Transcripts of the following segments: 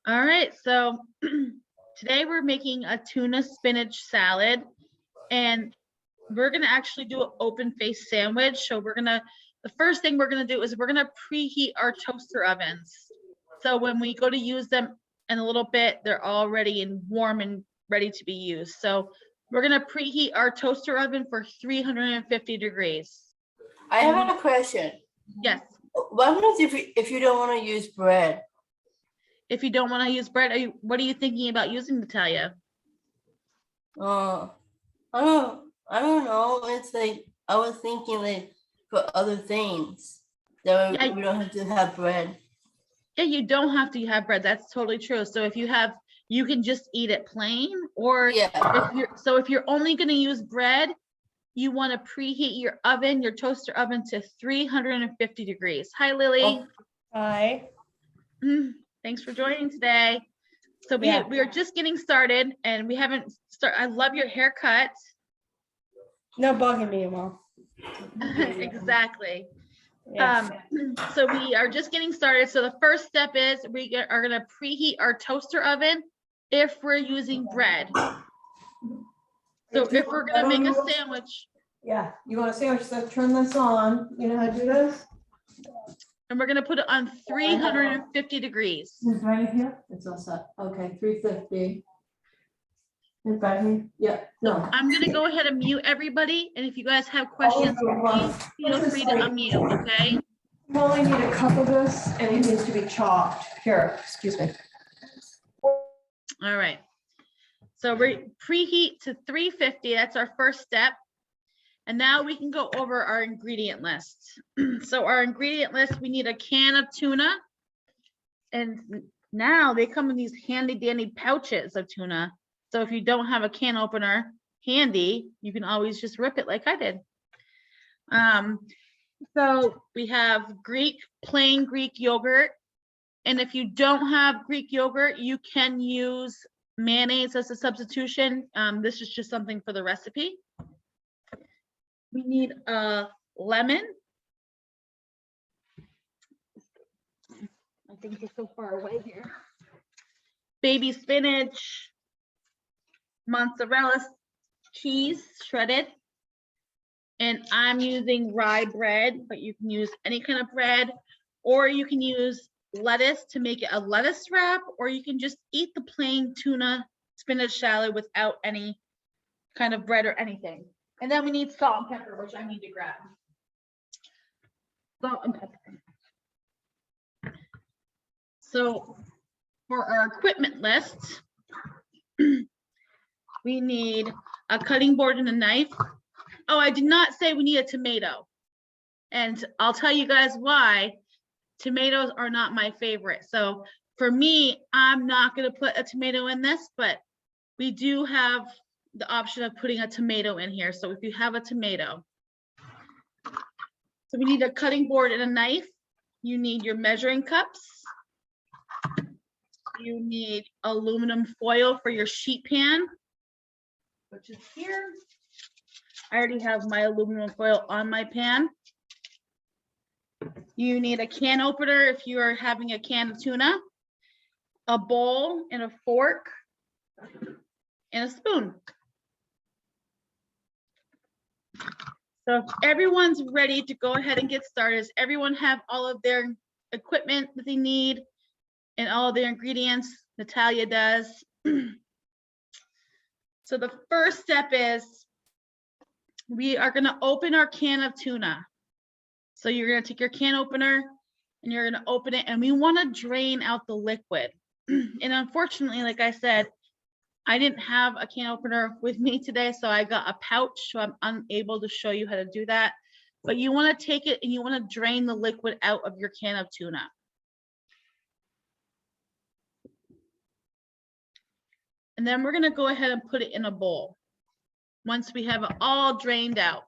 All right, so today we're making a tuna spinach salad, and we're gonna actually do an open face sandwich. So the first thing we're gonna do is we're gonna preheat our toaster ovens. So when we go to use them in a little bit, they're already warm and ready to be used. So we're gonna preheat our toaster oven for 350 degrees. I have a question. Yes. What happens if you don't want to use bread? If you don't want to use bread, what are you thinking about using, Natalia? I don't know. It's like I was thinking like for other things that Yeah. we don't have to have bread. Yeah, you don't have to have bread. That's totally true. So if you can just eat it plain, or Yeah. if you're only going to use bread, you want to preheat your oven, your toaster oven, to 350 degrees. Hi, Lily. Oh. Hi. Thanks for joining today. So we are just getting started, and we haven't started. I love your haircut. No bugging me, Mom. Exactly. Yes. So we are just getting started. So the first step is we are going to preheat our toaster oven if we're using bread. So if we're going to make a sandwich. Yeah, you want a sandwich, so turn this on. You know how to do this? And we're going to put it on 350 degrees. It's right here. It's all set. Okay, 350. And right here. Yeah. No. I'm going to go ahead and mute everybody. And if you guys have questions, please feel free to unmute, okay? You only need a cup of this, and it needs to be chopped. Here, excuse me. All right. So we preheat to 350. That's our first step. And now we can go over our ingredient list. So our ingredient list, we need a can of tuna. And now they come in these handy dandy pouches of tuna. So if you don't have a can opener handy, you can always just rip it like I did. So we have plain Greek yogurt. And if you don't have Greek yogurt, you can use mayonnaise as a substitution. This is just something for the recipe. We need a lemon. I think it's so far away here. Baby spinach, mozzarella cheese, shredded. And I'm using rye bread, but you can use any kind of bread, or you can use lettuce to make it a lettuce wrap, or you can just eat the plain tuna spinach salad without any kind of bread or anything. And then we need salt and pepper, which I need to grab. Salt and pepper. So for our equipment list, we need a cutting board and a knife. Oh, I did not say we need a tomato. And I'll tell you guys why. Tomatoes are not my favorite. So for me, I'm not going to put a tomato in this, but we do have the option of putting a tomato in here. So if you have a tomato. So we need a cutting board and a knife. You need your measuring cups. You need aluminum foil for your sheet pan, which is here. I already have my aluminum foil on my pan. You need a can opener if you are having a can of tuna, a bowl and a fork, and a spoon. So if everyone's ready to go ahead and get started, does everyone have all of their equipment that they need and all of their ingredients? Natalia does. So the first step is we are going to open our can of tuna. So you're going to take your can opener and you're going to open it, and we want to drain out the liquid. And unfortunately, like I said, I didn't have a can opener with me today, so I got a pouch, so I'm unable to show you how to do that. But you want to take it and you want to drain the liquid out of your can of tuna. And then we're going to go ahead and put it in a bowl once we have it all drained out.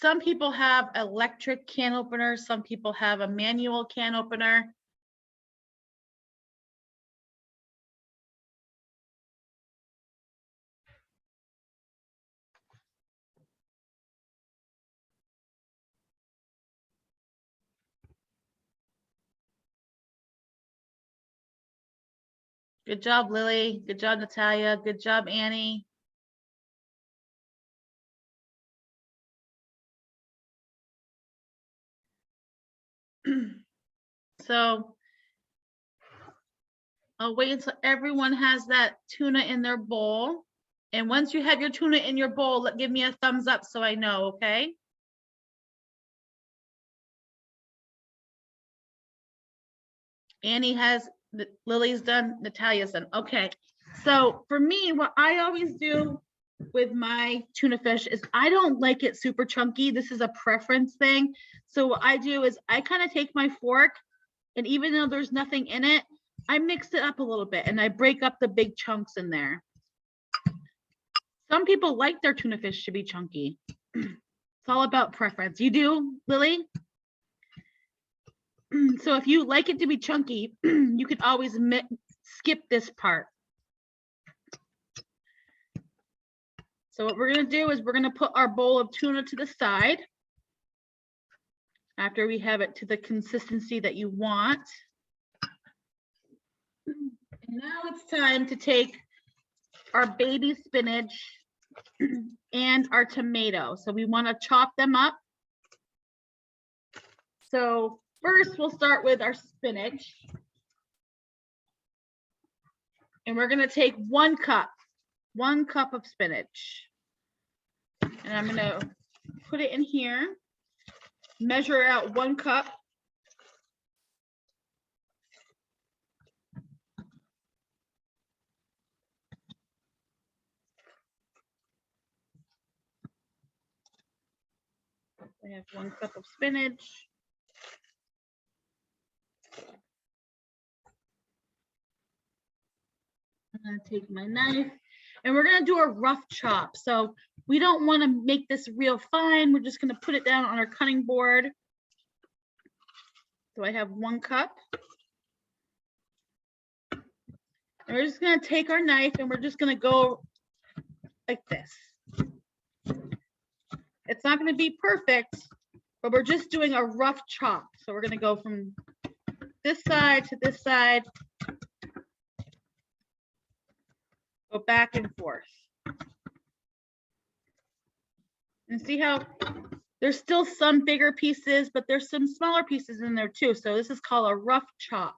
Some people have electric can openers. Some people have a manual can opener. Good job, Lily. Good job, Natalia. Good job, Annie. So I'll wait until everyone has that tuna in their bowl. And once you have your tuna in your bowl, give me a thumbs up so I know, okay? Annie has, Lily's done, Natalia's done. Okay. So for me, what I always do with my tuna fish is I don't like it super chunky. This is a preference thing. So what I do is I kind of take my fork, and even though there's nothing in it, I mix it up a little bit and I break up the big chunks in there. Some people like their tuna fish to be chunky. It's all about preference. You do, Lily? So if you like it to be chunky, you can always skip this part. So what we're gonna do is we're gonna put our bowl of tuna to the side after we have it to the consistency that you want. And now it's time to take our baby spinach and our tomato. So we want to chop them up. So first we'll start with our spinach. And we're going to take 1 cup of spinach. And I'm going to put it in here, measure out 1 cup. I have 1 cup of spinach. I'm going to take my knife and we're going to do a rough chop. So we don't want to make this real fine. We're just going to put it down on our cutting board. So I have 1 cup. And we're just going to take our knife and we're just going to go like this. It's not going to be perfect, but we're just doing a rough chop. So we're going to go from this side to this side. Go back and forth. And see how there's still some bigger pieces, but there's some smaller pieces in there too. So this is called a rough chop.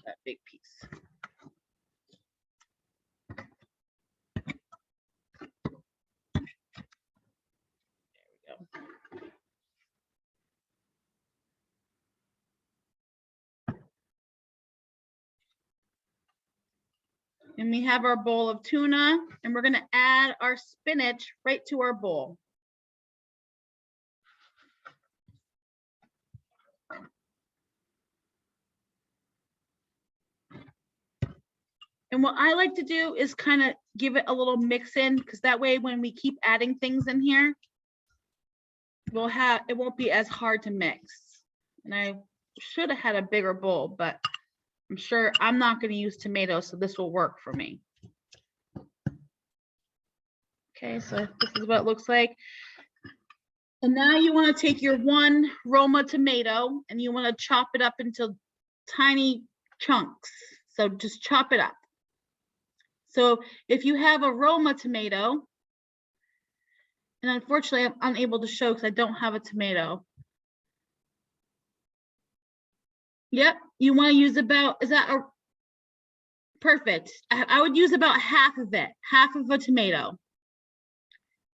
That big piece. There we go. And we have our bowl of tuna, and we're going to add our spinach right to our bowl. And what I like to do is kind of give it a little mix in, because that way when we keep adding things in here, it won't be as hard to mix. And I should have had a bigger bowl, but I'm sure I'm not going to use tomatoes, so this will work for me. Okay, so this is what it looks like. And now you want to take your 1 Roma tomato and you want to chop it up into tiny chunks. So just chop it up. So if you have a Roma tomato, and unfortunately I'm unable to show because I don't have a tomato. Yep, you want to use about, is that a perfect? I would use about half of it, half of a tomato,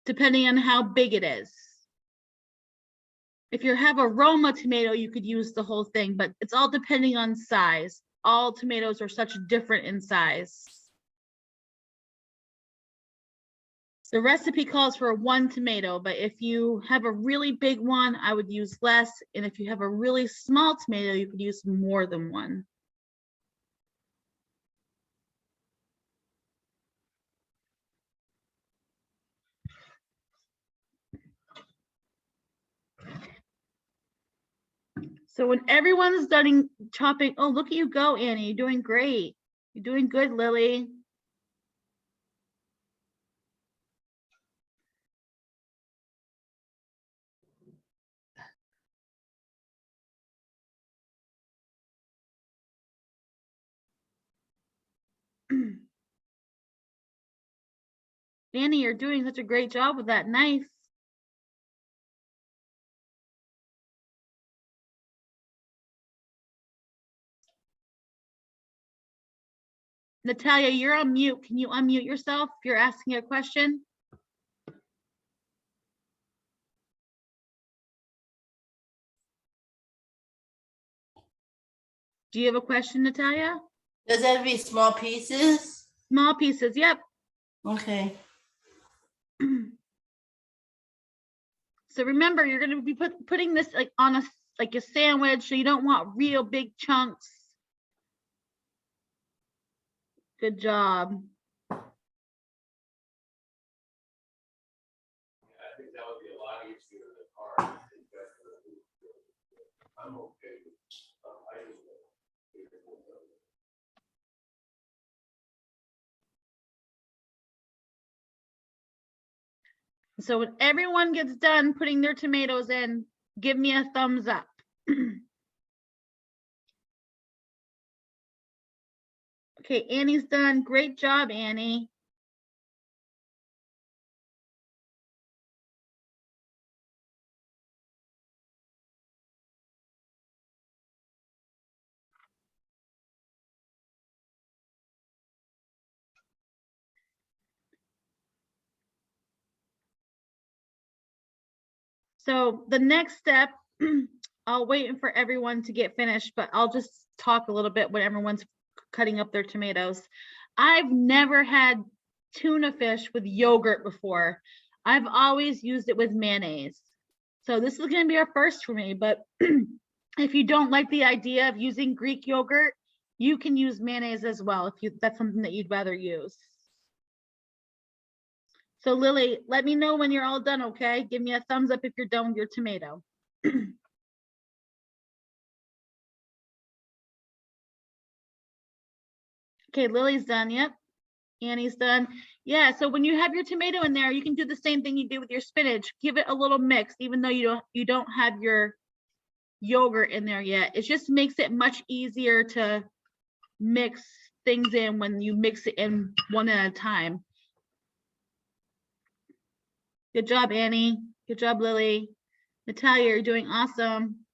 depending on how big it is. If you have a Roma tomato, you could use the whole thing, but it's all depending on size. All tomatoes are such different in size. The recipe calls for 1 tomato, but if you have a really big one, I would use less. And if you have a really small tomato, you could use more than 1. So when everyone's done chopping, oh, look at you go, Annie, you're doing great. You're doing good, Lily. Annie, you're doing such a great job with that knife. Natalia, you're on mute. Can you unmute yourself if you're asking a question? Do you have a question, Natalia? Does that have to be small pieces? Small pieces, yep. Okay. So remember, you're going to be putting this like on a sandwich, so you don't want real big chunks. Good job. I think that would be a lot easier than hard. I'm okay with, I just. So when everyone gets done putting their tomatoes in, give me a thumbs up. Okay, Annie's done. Great job, Annie. So the next step, I'll wait for everyone to get finished, but I'll just talk a little bit when everyone's cutting up their tomatoes. I've never had tuna fish with yogurt before. I've always used it with mayonnaise. So this is going to be our first for me, but if you don't like the idea of using Greek yogurt, you can use mayonnaise as well if that's something that you'd rather use. So Lily, let me know when you're all done, okay? Give me a thumbs up if you're done with your tomato. Okay, Lily's done, yep. Annie's done. Yeah, so when you have your tomato in there, you can do the same thing you do with your spinach. Give it a little mix, even though you don't have your yogurt in there yet. It just makes it much easier to mix things in when you mix it in one at a time. Good job, Annie. Good job, Lily. Natalia, you're doing awesome.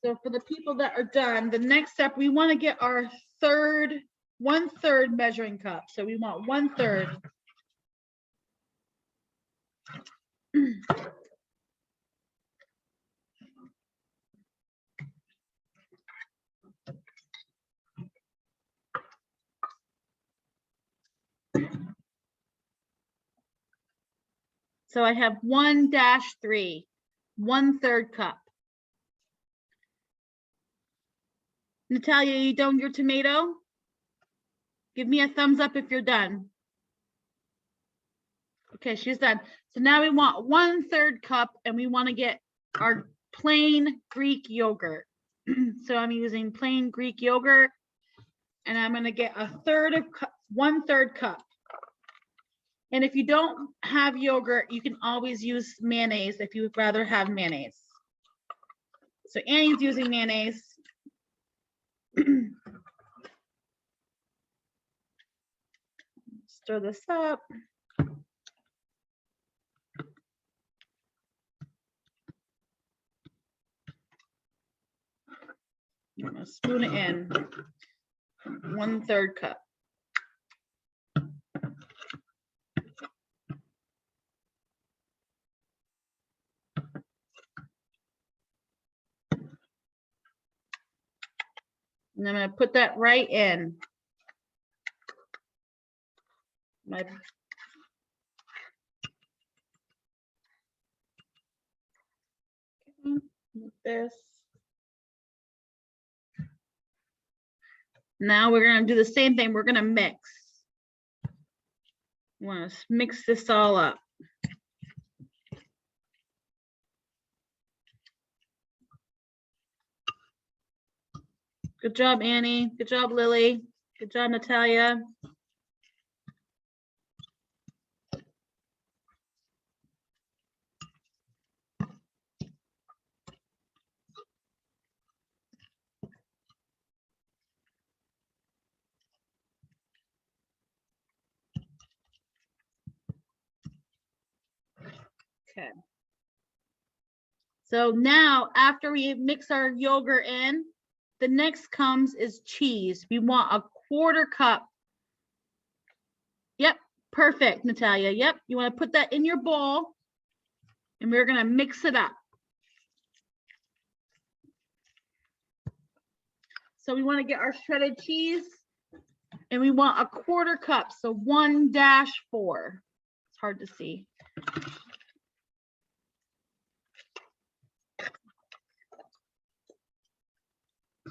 So for the people that are done, the next step, we want to get our 1/3 measuring cup. So we want 1/3. So I have 1-3, 1/3 cup. Natalia, you done with your tomato? Give me a thumbs up if you're done. Okay, she's done. So now we want 1/3 cup and we want to get our plain Greek yogurt. So I'm using plain Greek yogurt and I'm going to get 1/3 cup. And if you don't have yogurt, you can always use mayonnaise if you would rather have mayonnaise. So Annie's using mayonnaise. Stir this up. I'm gonna spoon it in. 1/3 cup. And I'm gonna put that right in. My this. Now we're gonna do the same thing. We're gonna mix. Want to mix this all up. Good job, Annie. Good job, Lily. Good job, Natalia. Okay. So now after we mix our yogurt in, the next comes is cheese. We want a 1/4 cup. Yep, perfect, Natalia. Yep, you want to put that in your bowl and we're going to mix it up. So we want to get our shredded cheese and we want a 1/4 cup. So 1-4. It's hard to see.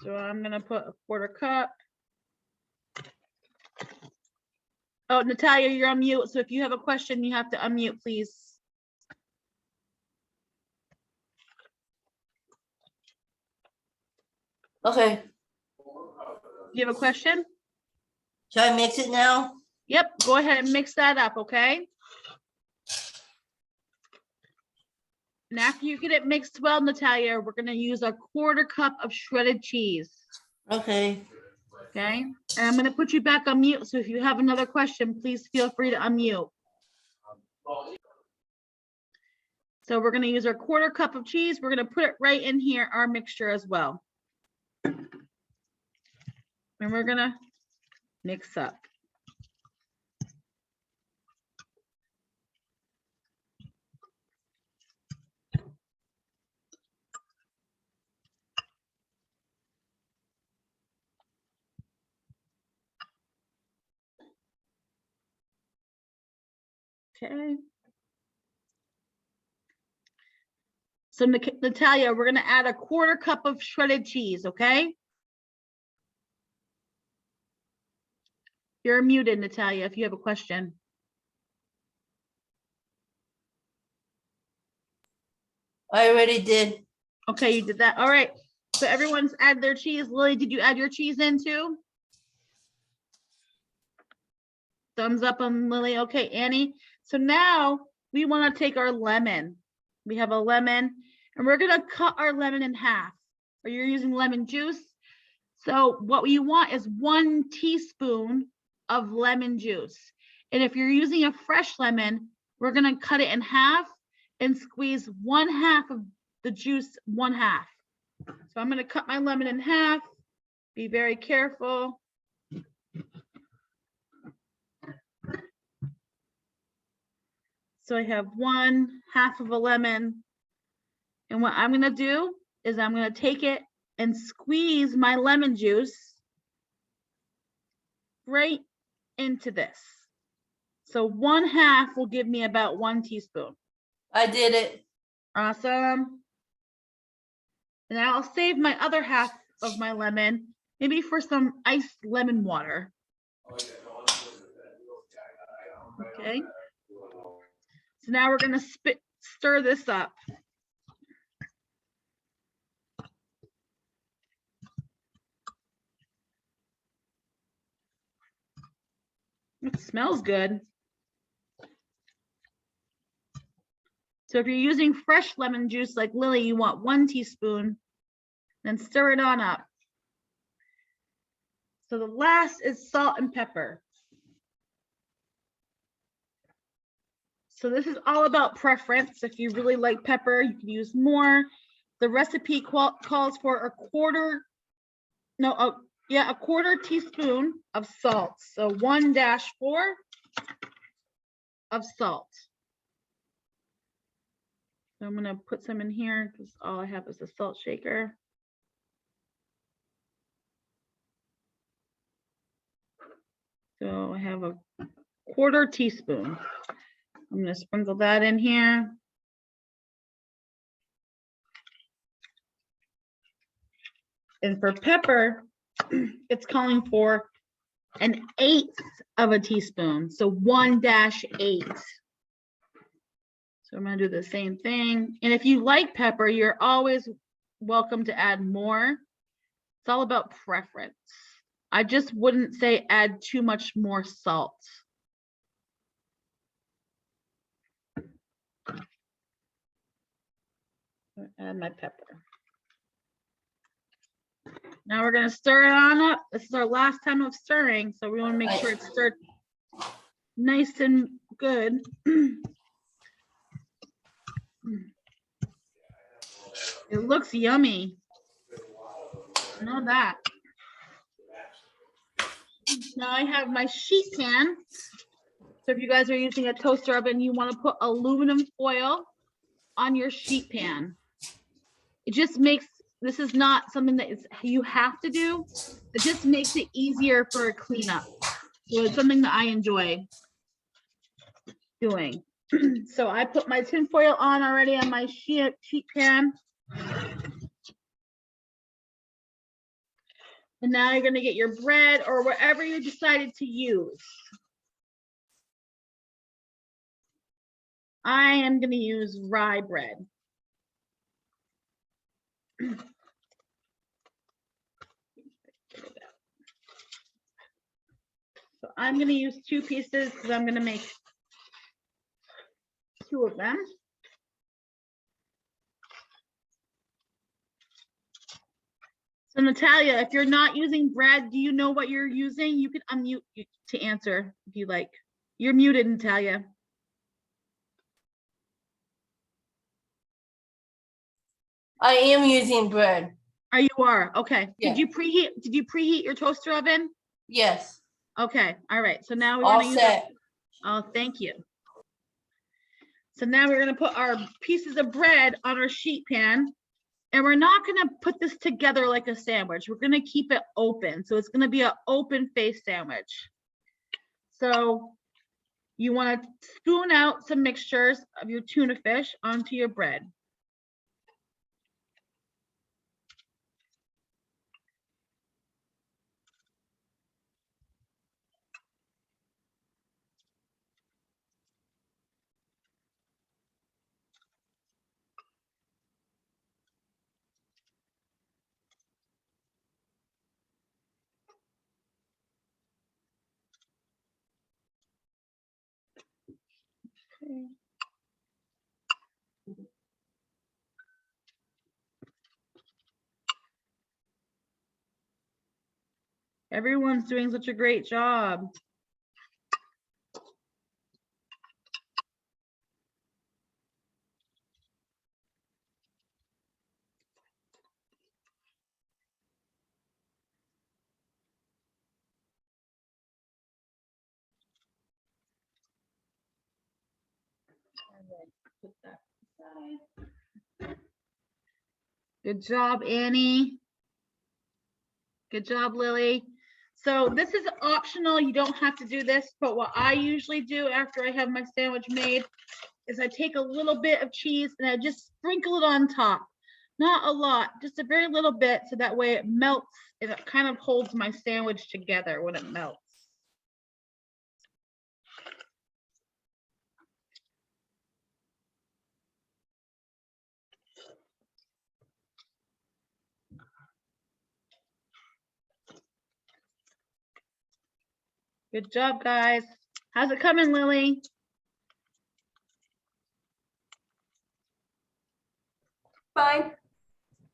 So I'm going to put a 1/4 cup. Oh, Natalia, you're on mute. So if you have a question, you have to unmute, please. Okay, You have a question? should I mix it now? Yep, go ahead and mix that up, okay? And after you get it mixed well, Natalia, we're gonna use a 1/4 cup of shredded cheese, Okay, okay? And I'm gonna put you back on mute, so if you have another question, please feel free to unmute. So we're gonna use our 1/4 cup of cheese. We're gonna put it right in here, our mixture as well. And we're gonna mix up. Okay. So Natalia, we're gonna add a 1/4 cup of shredded cheese, okay? You're muted, Natalia, if you have a question. I already did. Okay, you did that. All right. So everyone's add their cheese. Lily, did you add your cheese in too? Thumbs up on Lily. Okay, Annie. So now we want to take our lemon. We have a lemon and we're going to cut our lemon in half. Or you're using lemon juice. So what you want is 1 teaspoon of lemon juice. And if you're using a fresh lemon, we're going to cut it in half and squeeze 1/2 of the juice 1/2. So I'm going to cut my lemon in half. Be very careful. So I have 1/2 of a lemon. And what I'm going to do is I'm going to take it and squeeze my lemon juice right into this. So 1/2 will give me about 1 teaspoon. I did it. Awesome. And I'll save my other half of my lemon, maybe for some iced lemon water. Okay. So now we're gonna stir this up. It smells good. So if you're using fresh lemon juice like Lily, you want 1 teaspoon, then stir it on up. So the last is salt and pepper. So this is all about preference. If you really like pepper, you can use more. The recipe calls for a 1/4 teaspoon of salt. So 1-4 of salt. So I'm gonna put some in here because all I have is a salt shaker. So I have a 1/4 teaspoon. I'm gonna sprinkle that in here. And for pepper, it's calling for 1/8 of a teaspoon. So 1-8. So I'm gonna do the same thing. And if you like pepper, you're always welcome to add more. It's all about preference. I just wouldn't say add too much more salt. Add my pepper. Now we're gonna stir it on up. This is our last time of stirring, so we want to make sure it's stirred nice and good. It looks yummy. I know that. Now I have my sheet pan. So if you guys are using a toaster oven, you want to put aluminum foil on your sheet pan. It just makes, this is not something that is you have to do. It just makes it easier for a cleanup. So it's something that I enjoy doing. So I put my tin foil on already on my sheet pan. And now you're gonna get your bread or whatever you decided to use. I am gonna use rye bread. So I'm gonna use 2 pieces because I'm gonna make 2 of them. So Natalia, if you're not using bread, do you know what you're using? You can unmute to answer if you like. You're muted, Natalia. I am using bread. Oh, you are, okay. Yeah. Did you preheat your toaster oven? Yes, Okay, all right, so now we're all gonna use our, set. oh, thank you. So now we're gonna put our pieces of bread on our sheet pan. And we're not gonna put this together like a sandwich. We're gonna keep it open. So it's gonna be an open face sandwich. So you wanna spoon out some mixtures of your tuna fish onto your bread. Okay. Everyone's doing such a great job. Put that aside. Good job, Annie. Good job, Lily. So this is optional. You don't have to do this, but what I usually do after I have my sandwich made is I take a little bit of cheese and I just sprinkle it on top. Not a lot, just a very little bit, so that way it melts and it kind of holds my sandwich together when it melts. Good job, guys. How's it coming, Lily? Fine.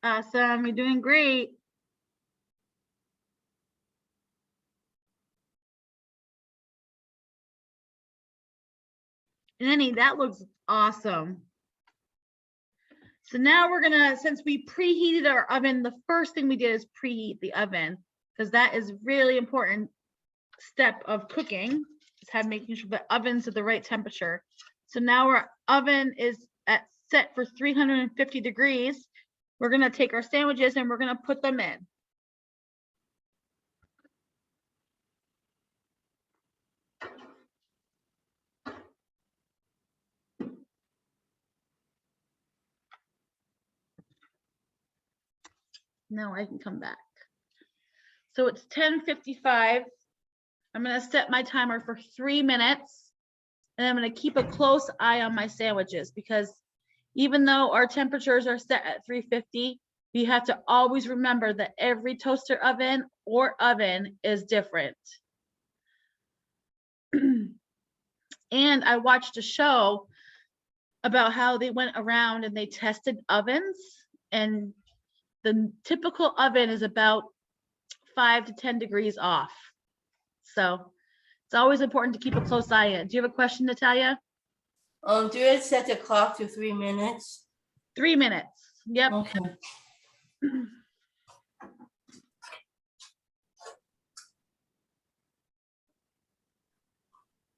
Awesome, you're doing great. Annie, that looks awesome. So now we're gonna, since we preheated our oven, the first thing we did is preheat the oven, because that is really important step of cooking, is have making sure the oven's at the right temperature. So now our oven is set for 350 degrees. We're gonna take our sandwiches and we're gonna put them in. Now I can come back. So it's 10:55. I'm gonna set my timer for 3 minutes. And I'm gonna keep a close eye on my sandwiches, because even though our temperatures are set at 350, we have to always remember that every toaster oven or oven is different. And I watched a show about how they went around and they tested ovens, and the typical oven is about 5 to 10 degrees off. So it's always important to keep a close eye in. Do you have a question, Natalia? Do it set the clock to 3 minutes? 3 minutes. Yep. Okay.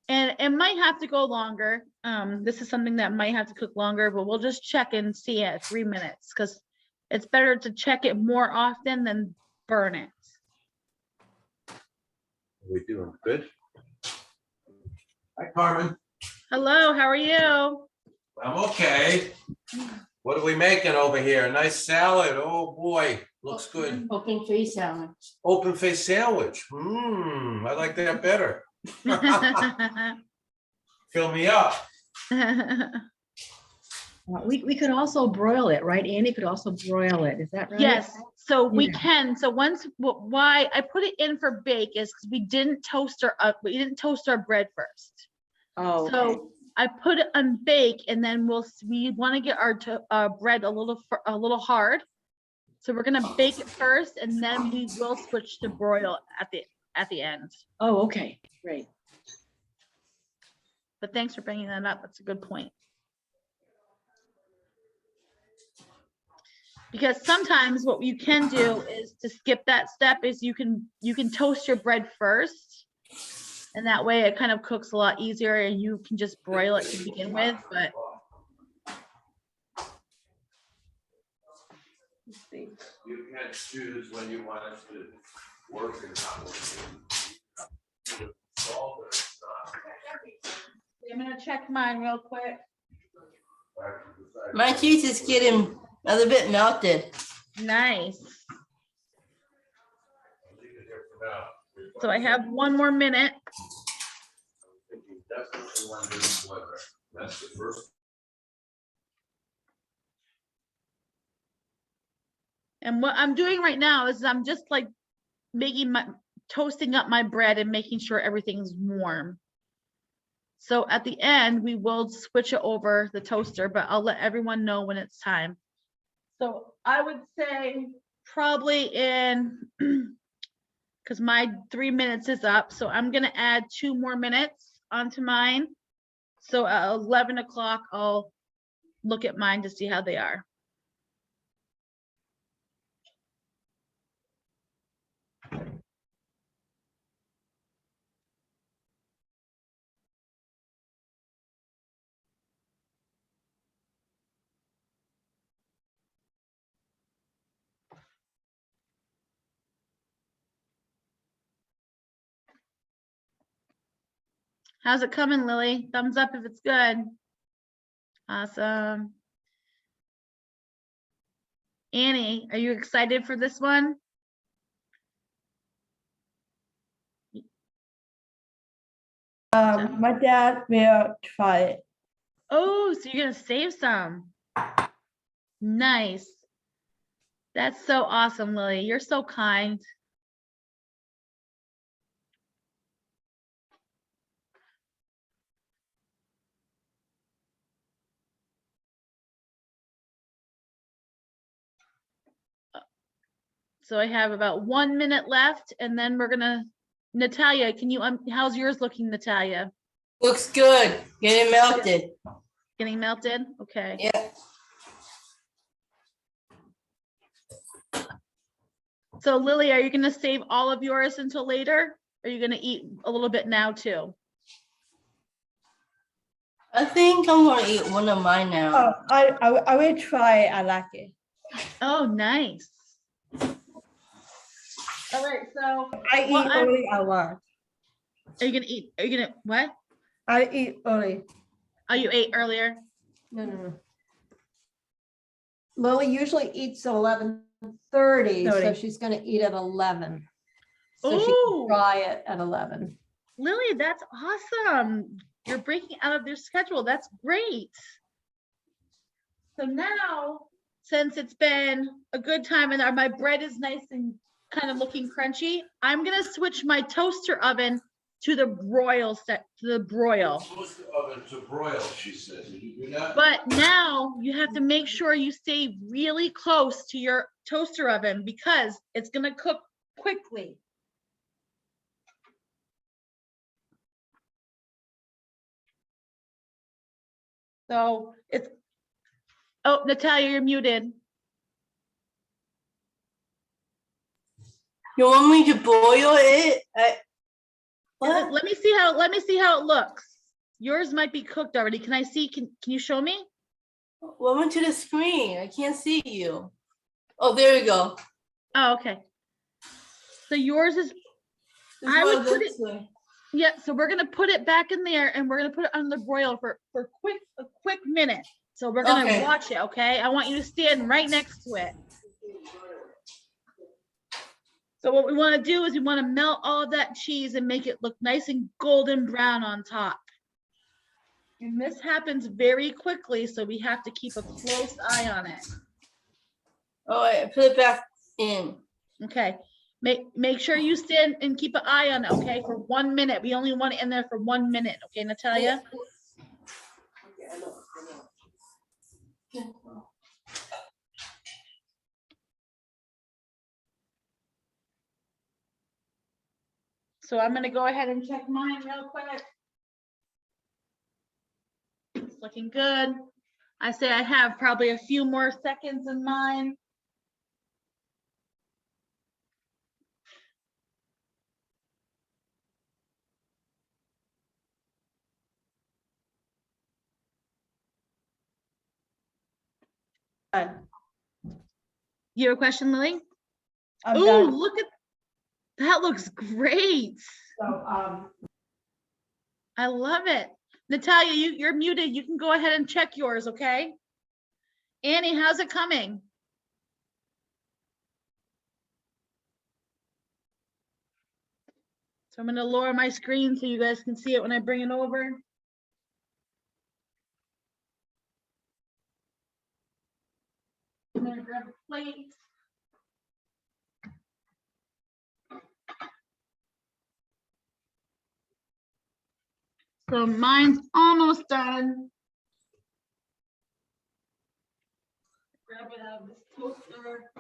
And it might have to go longer. This is something that might have to cook longer, but we'll just check and see at 3 minutes because it's better to check it more often than burn it. We doing good? Hi, Carmen. Hello, how are you? I'm okay. What are we making over here? A nice salad. Oh, boy, looks good. Open face salad. Open face sandwich. I like that better. Fill me up. We could also broil it, right? Andy could also broil it. Is that right? Yes, so we Yeah. can. So why I put it in for bake is because we didn't toast our bread first. Oh, okay. So I put it on bake and then we want to get our bread a little hard. So we're gonna bake it first and then we will switch to broil at the end. Oh, okay, great. But thanks for bringing that up. That's a good point. Because sometimes what you can do is to skip that step is you can toast your bread first. And that way it kind of cooks a lot easier and you can just broil it to begin with, but You can choose when you want us to work and not work. I'm gonna check mine real quick. My cheese is getting a little bit melted. Nice. So I have 1 more minute. Definitely want to do this weather. That's the first. And what I'm doing right now is I'm just like toasting up my bread and making sure everything's warm. So at the end, we will switch it over the toaster, but I'll let everyone know when it's time. So I would say probably in, because my 3 minutes is up, so I'm gonna add 2 more minutes onto mine. So at 11 o'clock, I'll look at mine to see how they are. How's it coming, Lily? Thumbs up if it's good. Awesome. Annie, are you excited for this one? My dad will try it. Oh, so you're gonna save some. Nice. That's so awesome, Lily. You're so kind. So I have about 1 minute left and then we're gonna, Natalia, can you, how's yours looking, Natalia? Looks good. Getting melted. Getting melted? Okay. Yeah. So Lily, are you gonna save all of yours until later? Are you gonna eat a little bit now too? I think I'm gonna eat one of mine now. Oh, I will try it. I like it. Oh, nice. All right, so I Well, eat I'm- only a lot. are you gonna, what? I eat early. Oh, you ate earlier? No. Lily usually eats at 11:30, so 30. she's gonna eat at 11. So she Ooh. can try it at 11. Lily, that's awesome. You're breaking out of their schedule. That's great. So now, since it's been a good time and my bread is nice and kind of looking crunchy, I'm gonna switch my toaster oven to the broil Toast the oven to broil, she says. Did you do that? But now you have to make sure you stay really close to your toaster oven because it's gonna cook quickly. So it's, oh, Natalia, you're muted. You want me to boil it? What? Let me see how it looks. Yours might be cooked already. Can I see? Can you show me? Welcome to the screen. I can't see you. Oh, there you go. Oh, okay. So yours is, This I would one put this way. yeah, so we're gonna put it back in there and we're gonna put it on the broil for a quick minute. So we're gonna Okay. watch it, okay? I want you to stand right next to it. So what we wanna do is we wanna melt all of that cheese and make it look nice and golden brown on top. And this happens very quickly, so we have to keep a close eye on it. Oh, I put it back in. Okay, make sure you stand and keep an eye on it, okay, for 1 minute. We only want it in there for 1 minute, okay, Natalia? So I'm gonna go ahead and check mine real quick. It's looking good. I say I have probably a few more seconds in mine. You have a question, Lily? I'm Ooh, done. look at, that looks great. So, I love it. Natalia, you're muted. You can go ahead and check yours, okay? Annie, how's it coming? So I'm gonna lower my screen so you guys can see it when I bring it over. I'm gonna grab a plate. So mine's almost done. Grab it out of this toaster.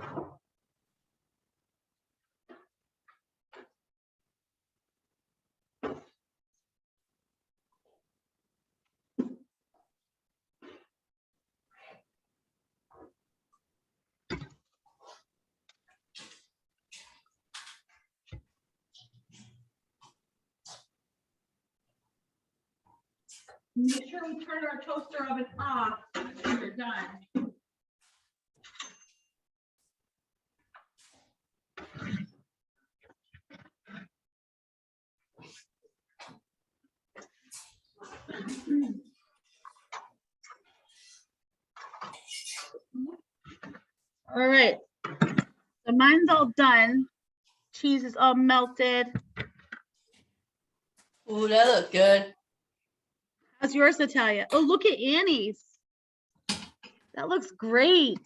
Make sure we turn our toaster oven off when we're done. All right, so mine's all done. Cheese is all melted. Ooh, that look good. How's yours, Natalia? Oh, look at Annie's. That looks great.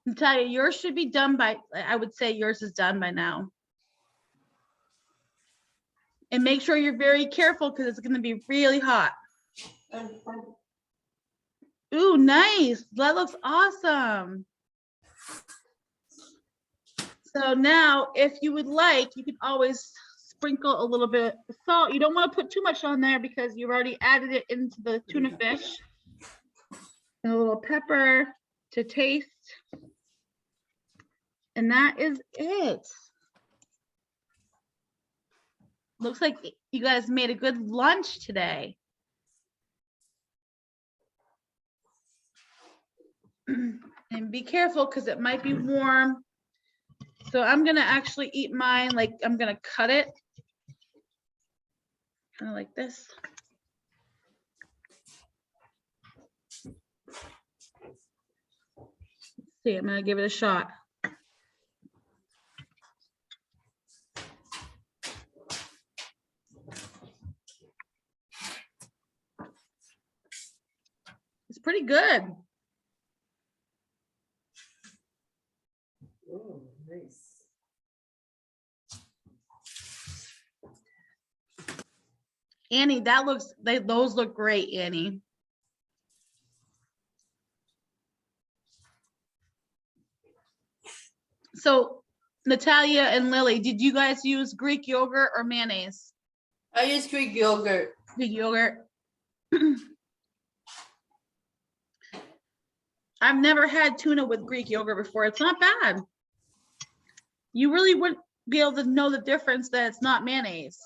Natalia, yours should be done by, I would say yours is done by now. And make sure you're very careful because it's gonna be really hot. Ooh, nice. That looks awesome. So now, if you would like, you can always sprinkle a little bit of salt. You don't want to put too much on there because you've already added it into the tuna fish. And a little pepper to taste. And that is it. Looks like you guys made a good lunch today. And be careful because it might be warm. So I'm gonna actually eat mine, like I'm gonna cut it. Kind of like this. Let's see, I'm gonna give it a shot. It's pretty good. oh, nice. Annie, that looks, those look great, Annie. So Natalia and Lily, did you guys use Greek yogurt or mayonnaise? I use Greek yogurt. Greek yogurt. I've never had tuna with Greek yogurt before. It's not bad. You really wouldn't be able to know the difference that it's not mayonnaise.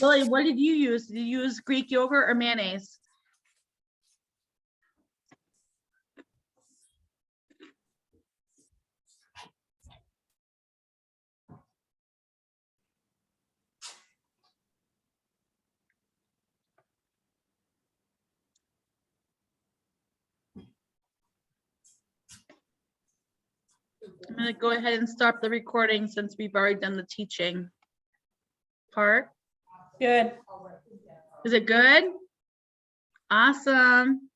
Lily, what did you use? Did you use Greek yogurt or mayonnaise? I'm gonna go ahead and stop the recording since we've already done the teaching part. Good. Is it good? Awesome.